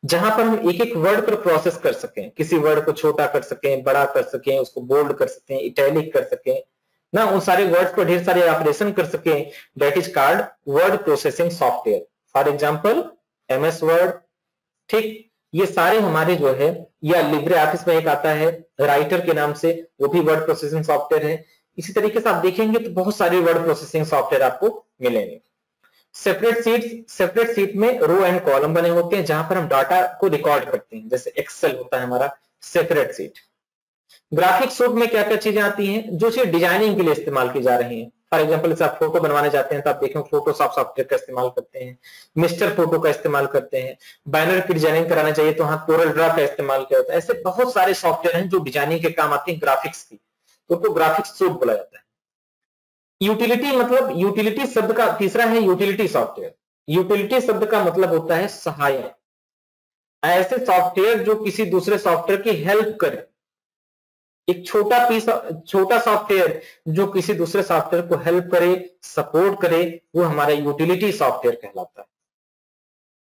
जहां पर हम एक एक वर्ड पर प्रोसेस कर सकें, किसी वर्ड को छोटा कर सकें, बड़ा कर सकें, उसको बोल्ड कर सकें, इटैलिक कर सकें ना, उन सारे वर्ड्स पर ढेर सारे ऑपरेशन कर सकें, that is called word processing software. For example MS word, ठीक, ये सारे हमारे जो है, या लिब्रे ऑफिस में एक आता है राइटर के नाम से, वो भी वर्ड प्रोसेसिंग सॉफ्टवेयर है। इसी तरीके से आप देखेंगे तो बहुत सारे वर्ड प्रोसेसिंग सॉफ्टवेयर आपको मिलेंगे। सेपरेट सीट में रो एंड कॉलम बने होते हैं जहां पर हम डाटा को रिकॉर्ड करते हैं, जैसे एक्सेल होता है हमारा सेपरेट सीट। ग्राफिक सूट में क्या क्या चीजें आती हैं जो चीज डिजाइनिंग के लिए इस्तेमाल की जा रही हैं। फॉर एग्जांपल आप फोटो बनवाने जाते हैं तो आप देखें फोटोशॉप सॉफ्टवेयर का इस्तेमाल करते हैं, मिस्टर फोटो का इस्तेमाल करते हैं, बैनर की डिजाइनिंग कराना चाहिए तो हाँ कोरल ड्रा का इस्तेमाल किया जाता है। ऐसे बहुत सारे सॉफ्टवेयर हैं जो डिजाइनिंग के काम आते हैं ग्राफिक्स की, तो उनको ग्राफिक्स सूट बोला जाता है। यूटिलिटी मतलब, यूटिलिटी शब्द का तीसरा है यूटिलिटी सॉफ्टवेयर। यूटिलिटी शब्द का मतलब होता है सहायक, ऐसे सॉफ्टवेयर जो किसी दूसरे सॉफ्टवेयर की हेल्प करे। एक छोटा सॉफ्टवेयर जो किसी दूसरे सॉफ्टवेयर को हेल्प करे, सपोर्ट करे, वो हमारा यूटिलिटी सॉफ्टवेयर कहलाता है।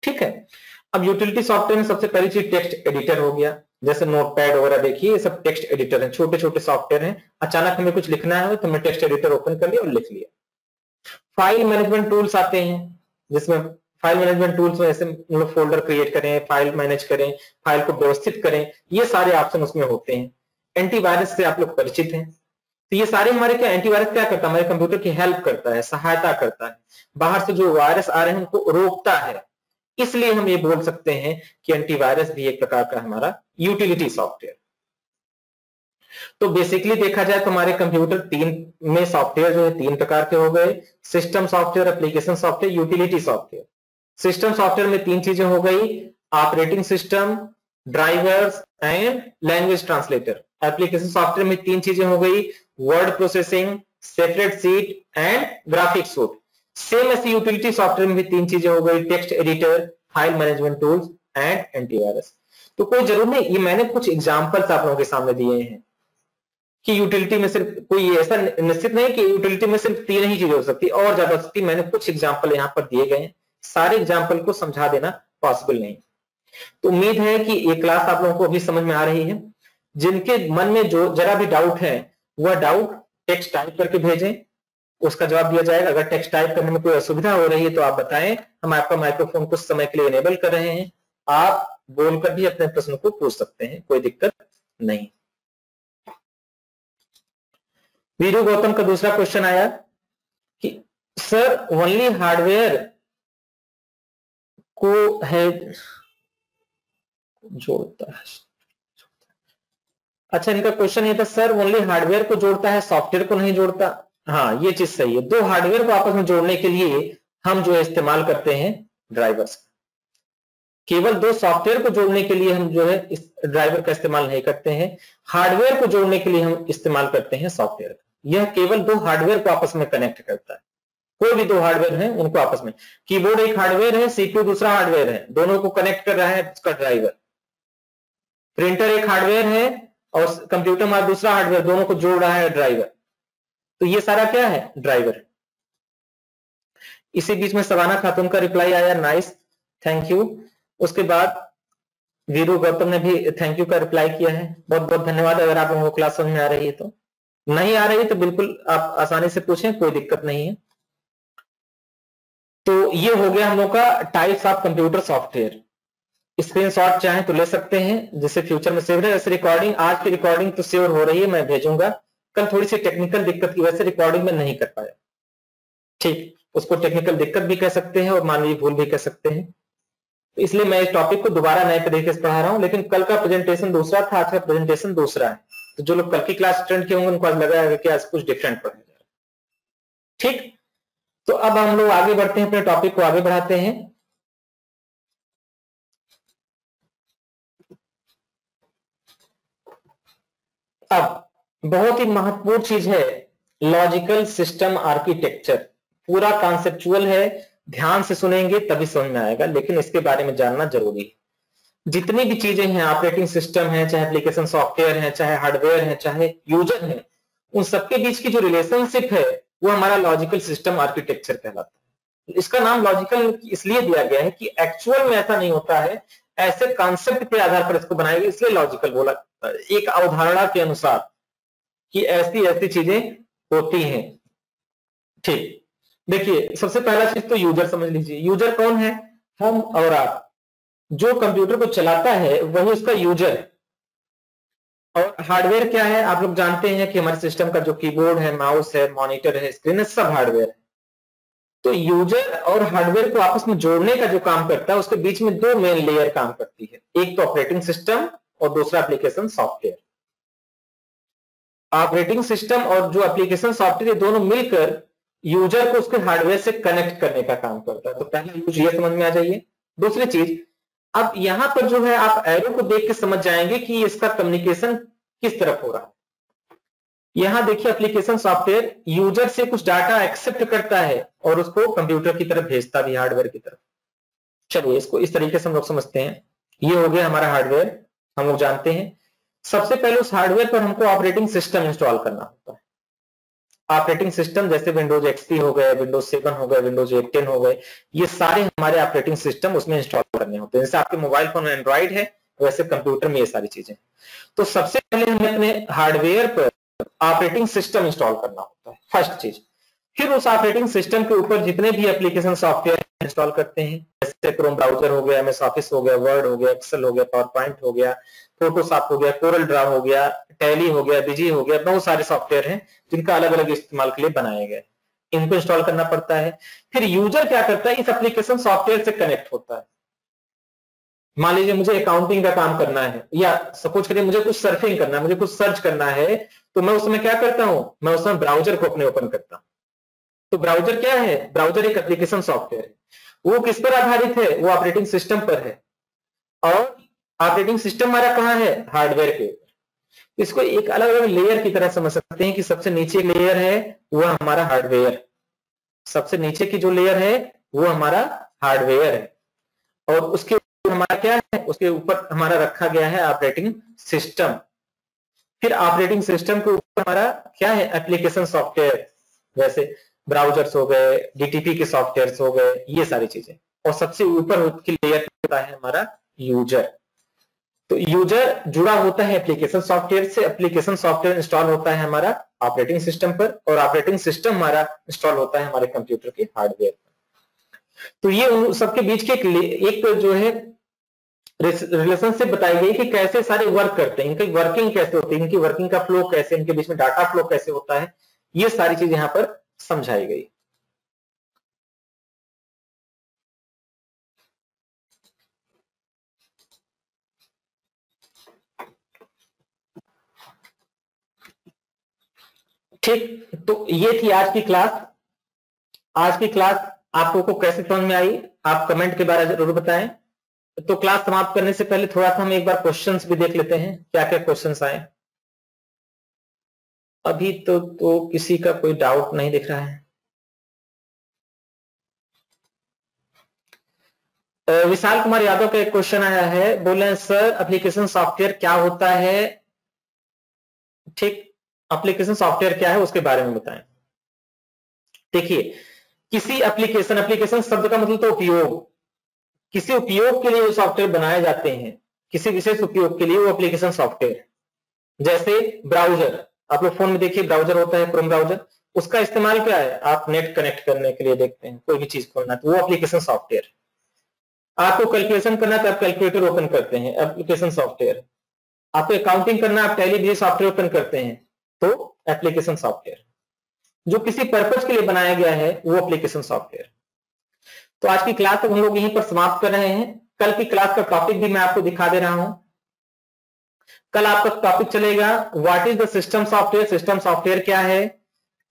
ठीक है, अब यूटिलिटी सॉफ्टवेयर में सबसे पहली चीज टेक्स्ट एडिटर हो गया, जैसे नोटपैड वगैरह देखिए, ये सब टेक्स्ट एडिटर हैं, छोटे छोटे सॉफ्टवेयर हैं। अचानक हमें कुछ लिखना है तो हमने टेक्स्ट एडिटर ओपन कर लिया और लिख लिया। फाइल मैनेजमेंट टूल्स आते हैं, जिसमें फाइल मैनेजमेंट टूल्स में ऐसे मतलब फोल्डर क्रिएट करें, फाइल मैनेज करें, फाइल को व्यवस्थित करें, ये सारे ऑप्शन उसमें होते हैं। एंटीवायरस से आप लोग परिचित हैं, तो ये सारे हमारे क्या, एंटीवायरस क्या करता है, हमारे कंप्यूटर की हेल्प करता है, सहायता करता है, बाहर से जो वायरस आ रहे हैं उनको रोकता है। इसलिए हम ये बोल सकते हैं कि एंटीवायरस भी एक प्रकार का हमारा यूटिलिटी सॉफ्टवेयर। तो बेसिकली देखा जाए तो हमारे कंप्यूटर तीन में सॉफ्टवेयर जो है तीन प्रकार के हो गए, system software, application software, utility software. System software में तीन चीजें हो गई, operating system, drivers and language translator. Application software में तीन चीजें हो गई, word processing, separate seat and graphic suit. Same ऐसी यूटिलिटी सॉफ्टवेयर में भी तीन चीजें हो गई, text editor, file management tools and antivirus. तो कोई जरूर नहीं, ये मैंने कुछ एग्जांपल्स आप लोगों के सामने दिए हैं कि यूटिलिटी में सिर्फ कोई ऐसा निश्चित नहीं कि यूटिलिटी में सिर्फ तीन ही चीजें हो सकती, और ज्यादा हो सकती। मैंने कुछ एग्जांपल यहां पर दिए गए हैं, सारे एग्जांपल को समझा देना पॉसिबल नहीं। तो उम्मीद है कि ये क्लास आप लोगों को अभी समझ में आ रही है। जिनके मन में जो जरा भी डाउट है वह डाउट टेक्स्ट टाइप करके भेजें, उसका जवाब दिया जाएगा। अगर टेक्स्ट टाइप करने में कोई असुविधा हो रही है तो आप बताएं, हम आपका माइक्रोफोन कुछ समय के लिए इनेबल कर रहे हैं, आप बोलकर भी अपने प्रश्न को पूछ सकते हैं, कोई दिक्कत नहीं। वीरू गौतम का दूसरा क्वेश्चन आया कि सर ओनली हार्डवेयर को है जोड़ता है। अच्छा, इनका क्वेश्चन ये था सर ओनली हार्डवेयर को जोड़ता है, सॉफ्टवेयर को नहीं जोड़ता। हाँ, ये चीज सही है। दो हार्डवेयर को आपस में जोड़ने के लिए हम जो है इस्तेमाल करते हैं ड्राइवर्स। केवल दो सॉफ्टवेयर को जोड़ने के लिए हम जो है इस ड्राइवर का इस्तेमाल नहीं करते हैं, हार्डवेयर को जोड़ने के लिए हम इस्तेमाल करते हैं सॉफ्टवेयर का। यह केवल दो हार्डवेयर को आपस में कनेक्ट करता है। कोई भी दो हार्डवेयर है उनको आपस में, कीबोर्ड एक हार्डवेयर है, CPU दूसरा हार्डवेयर है, दोनों को कनेक्ट कर रहा है उसका ड्राइवर। प्रिंटर एक हार्डवेयर है और कंप्यूटर हमारा दूसरा हार्डवेयर, दोनों को जोड़ रहा है ड्राइवर। तो ये सारा क्या है, ड्राइवर। इसी बीच में सवाना खातून का रिप्लाई आया, नाइस, थैंक यू। उसके बाद वीरू गौतम ने भी थैंक यू का रिप्लाई किया है, बहुत बहुत धन्यवाद। अगर आप लोगों को क्लास समझ में आ रही है तो, नहीं आ रही है तो बिल्कुल आप आसानी से पूछें, कोई दिक्कत नहीं है। तो ये हो गया हम लोग का types of computer software. Screenshot चाहें तो ले सकते हैं जिससे फ्यूचर में सेव रहे। ऐसे रिकॉर्डिंग, आज की रिकॉर्डिंग तो सेव हो रही है, मैं भेजूंगा। कल थोड़ी सी टेक्निकल दिक्कत की वजह से रिकॉर्डिंग में नहीं कर पाया, ठीक, उसको टेक्निकल दिक्कत भी कह सकते हैं और मानवीय भूल भी कह सकते हैं। तो इसलिए मैं इस टॉपिक को दोबारा नए तरीके से पढ़ा रहा हूं, लेकिन कल का प्रेजेंटेशन दूसरा था, आज का प्रेजेंटेशन दूसरा है। तो जो लोग कल की क्लास अटेंड किए होंगे उनको आज लगा कि आज कुछ डिफरेंट पढ़ाया जा रहा है, ठीक। तो अब हम लोग आगे बढ़ते हैं, अपने टॉपिक को आगे बढ़ाते हैं। अब बहुत ही महत्वपूर्ण चीज है लॉजिकल सिस्टम आर्किटेक्चर। पूरा कॉन्सेप्चुअल है, ध्यान से सुनेंगे तभी समझ में आएगा, लेकिन इसके बारे में जानना जरूरी है। जितनी भी चीजें हैं, ऑपरेटिंग सिस्टम है, चाहे एप्लीकेशन सॉफ्टवेयर है, चाहे हार्डवेयर है, चाहे यूजर है, उन सबके बीच की जो रिलेशनशिप है वो हमारा लॉजिकल सिस्टम आर्किटेक्चर कहलाता है। इसका नाम लॉजिकल इसलिए दिया गया है कि एक्चुअल में ऐसा नहीं होता है, ऐसे कॉन्सेप्ट के आधार पर इसको बनाया गया, इसलिए लॉजिकल बोला, एक अवधारणा के अनुसार कि ऐसी ऐसी चीजें होती हैं। ठीक, देखिए सबसे पहला चीज तो यूजर समझ लीजिए। यूजर कौन है? हम और आप। जो कंप्यूटर को चलाता है वही उसका यूजर है। और हार्डवेयर क्या है? आप लोग जानते हैं कि हमारे सिस्टम का जो कीबोर्ड है, माउस है, मॉनिटर है, स्क्रीन है, सब हार्डवेयर है। तो यूजर और हार्डवेयर को आपस में जोड़ने का जो काम करता है, उसके बीच में दो मेन लेयर काम करती है, एक तो ऑपरेटिंग सिस्टम और दूसरा एप्लीकेशन सॉफ्टवेयर। ऑपरेटिंग सिस्टम और जो एप्लीकेशन सॉफ्टवेयर, दोनों मिलकर यूजर को उसके हार्डवेयर से कनेक्ट करने का काम करता है। तो पहला यूज ये समझ में आ जाइए। दूसरी चीज, अब यहां पर जो है आप एरो को देख के समझ जाएंगे कि इसका कम्युनिकेशन किस तरफ हो रहा है। यहां देखिए एप्लीकेशन सॉफ्टवेयर यूजर से कुछ डाटा एक्सेप्ट करता है और उसको कंप्यूटर की तरफ भेजता भी, हार्डवेयर की तरफ। चलिए इसको इस तरीके से हम लोग समझते हैं। ये हो गया हमारा हार्डवेयर, हम लोग जानते हैं। सबसे पहले उस हार्डवेयर पर हमको ऑपरेटिंग सिस्टम इंस्टॉल करना होता है। ऑपरेटिंग सिस्टम जैसे विंडोज एक्सपी हो गए, विंडोज 7 हो गए, विंडोज 8 10 हो गए, ये सारे हमारे ऑपरेटिंग सिस्टम उसमें इंस्टॉल करने होते हैं। जैसे आपके मोबाइल फोन में एंड्रॉइड है, वैसे कंप्यूटर में ये सारी चीजें। तो सबसे पहले हमें अपने हार्डवेयर पर ऑपरेटिंग सिस्टम इंस्टॉल करना होता है, फर्स्ट चीज। फिर उस ऑपरेटिंग सिस्टम के ऊपर जितने भी एप्लीकेशन सॉफ्टवेयर इंस्टॉल करते हैं, जैसे क्रोम ब्राउजर हो गया, एमएस ऑफिस हो गया, वर्ड हो गया, एक्सेल हो गया, पावर पॉइंट हो गया, फोटोशॉप हो गया, कोरल ड्रा हो गया, टैली हो गया, बिजी हो गया, बहुत सारे सॉफ्टवेयर हैं जिनका अलग अलग इस्तेमाल के लिए बनाए गए, इनको इंस्टॉल करना पड़ता है। फिर यूजर क्या करता है? इस एप्लीकेशन सॉफ्टवेयर से कनेक्ट होता है। मान लीजिए मुझे अकाउंटिंग का काम करना है, या सपोज करिए मुझे कुछ सर्फिंग करना है, मुझे कुछ सर्च करना है, तो मैं उसमें क्या करता हूं? मैं उसमें ब्राउजर को अपने ओपन करता हूं। तो ब्राउजर क्या है? ब्राउजर एक एप्लीकेशन सॉफ्टवेयर है। वो किस पर आधारित है? वो ऑपरेटिंग सिस्टम पर है। और ऑपरेटिंग सिस्टम हमारा कहां है? हार्डवेयर के ऊपर। इसको एक अलग अलग लेयर की तरह समझ सकते हैं कि सबसे नीचे लेयर है वो हमारा हार्डवेयर, सबसे नीचे की जो लेयर है वो हमारा हार्डवेयर है, और उसके ऊपर हमारा क्या है? उसके ऊपर हमारा रखा गया है ऑपरेटिंग सिस्टम। फिर ऑपरेटिंग सिस्टम के ऊपर हमारा क्या है? एप्लीकेशन सॉफ्टवेयर, जैसे ब्राउजर्स हो गए, डीटीपी के सॉफ्टवेयर हो गए, ये सारी चीजें। और सबसे ऊपर की लेयर होता है हमारा यूजर। तो यूजर जुड़ा होता है एप्लीकेशन सॉफ्टवेयर से, एप्लीकेशन सॉफ्टवेयर इंस्टॉल होता है हमारा ऑपरेटिंग सिस्टम पर, और ऑपरेटिंग सिस्टम हमारा इंस्टॉल होता है हमारे कंप्यूटर के हार्डवेयर पर। तो ये उन सबके बीच के एक जो है रिलेशनशिप बताई गई कि कैसे सारे वर्क करते हैं, इनकी वर्किंग कैसे होती है, इनकी वर्किंग का फ्लो कैसे, इनके बीच में डाटा फ्लो कैसे होता है, ये सारी चीजें यहां पर समझाई गई। ठीक, तो ये थी आज की क्लास। आज की क्लास आप लोगों को कैसे समझ में आई, आप कमेंट के बारे में जरूर बताएं। तो क्लास समाप्त करने से पहले थोड़ा सा हम एक बार क्वेश्चंस भी देख लेते हैं, क्या क्या क्वेश्चंस आए। अभी तो किसी का कोई डाउट नहीं दिख रहा है। विशाल कुमार यादव का एक क्वेश्चन आया है, बोले हैं सर एप्लीकेशन सॉफ्टवेयर क्या होता है? ठीक, एप्लीकेशन सॉफ्टवेयर क्या है उसके बारे में बताएं। देखिए, किसी एप्लीकेशन शब्द का मतलब तो उपयोग, किसी उपयोग के लिए वो सॉफ्टवेयर बनाए जाते हैं, किसी विशेष उपयोग के लिए वो एप्लीकेशन सॉफ्टवेयर। जैसे ब्राउजर, आप लोग फोन में देखिए ब्राउजर होता है, क्रोम ब्राउजर, उसका इस्तेमाल क्या है? आप नेट कनेक्ट करने के लिए देखते हैं, कोई भी चीज खोलना तो वो एप्लीकेशन सॉफ्टवेयर। आपको कैलकुलेशन करना है तो आप कैलकुलेटर ओपन करते हैं, एप्लीकेशन सॉफ्टवेयर। आपको अकाउंटिंग करना, आप टैली भी सॉफ्टवेयर ओपन करते हैं, तो एप्लीकेशन सॉफ्टवेयर। जो किसी पर्पज के लिए बनाया गया है वो एप्लीकेशन सॉफ्टवेयर। तो आज की क्लास हम लोग यहीं पर समाप्त कर रहे हैं। कल की क्लास का टॉपिक भी मैं आपको दिखा दे रहा हूं। कल आपका टॉपिक चलेगा what is the system software, system software क्या है,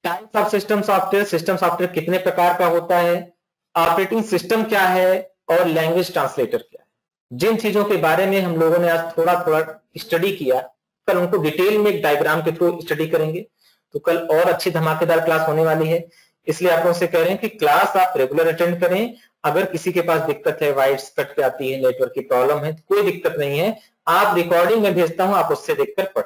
types of system software, system software कितने प्रकार का होता है, ऑपरेटिंग सिस्टम क्या है, और लैंग्वेज ट्रांसलेटर क्या है। जिन चीजों के बारे में हम लोगों ने आज थोड़ा थोड़ा स्टडी किया, कल उनको डिटेल में एक डायग्राम के थ्रू स्टडी करेंगे। तो कल और अच्छी धमाकेदार क्लास होने वाली है। इसलिए आप लोगों से कह रहे हैं कि क्लास आप रेगुलर अटेंड करें। अगर किसी के पास दिक्कत है, वॉइस कट के आती है, नेटवर्क की प्रॉब्लम है, तो कोई दिक्कत नहीं है, आप रिकॉर्डिंग में भेजता हूं, आप उससे देखकर पढ़।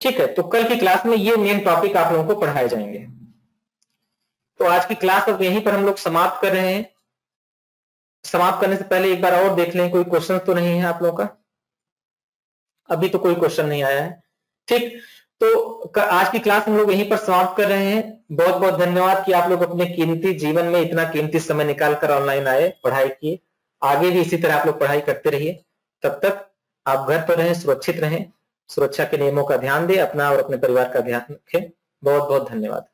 ठीक है, तो कल की क्लास में ये मेन टॉपिक आप लोगों को पढ़ाए जाएंगे। तो आज की क्लास अब यहीं पर हम लोग समाप्त कर रहे हैं। समाप्त करने से पहले एक बार और देख लें, कोई क्वेश्चन तो नहीं है आप लोगों का? अभी तो कोई क्वेश्चन नहीं आया है। ठीक, तो आज की क्लास हम लोग यहीं पर समाप्त कर रहे हैं। बहुत बहुत धन्यवाद कि आप लोग अपने कीमती जीवन में इतना कीमती समय निकाल कर ऑनलाइन आए, पढ़ाई किए। आगे भी इसी तरह आप लोग पढ़ाई करते रहिए। तब तक आप घर पर रहें, सुरक्षित रहें, सुरक्षा के नियमों का ध्यान दें, अपना और अपने परिवार का ध्यान रखें। बहुत बहुत धन्यवाद।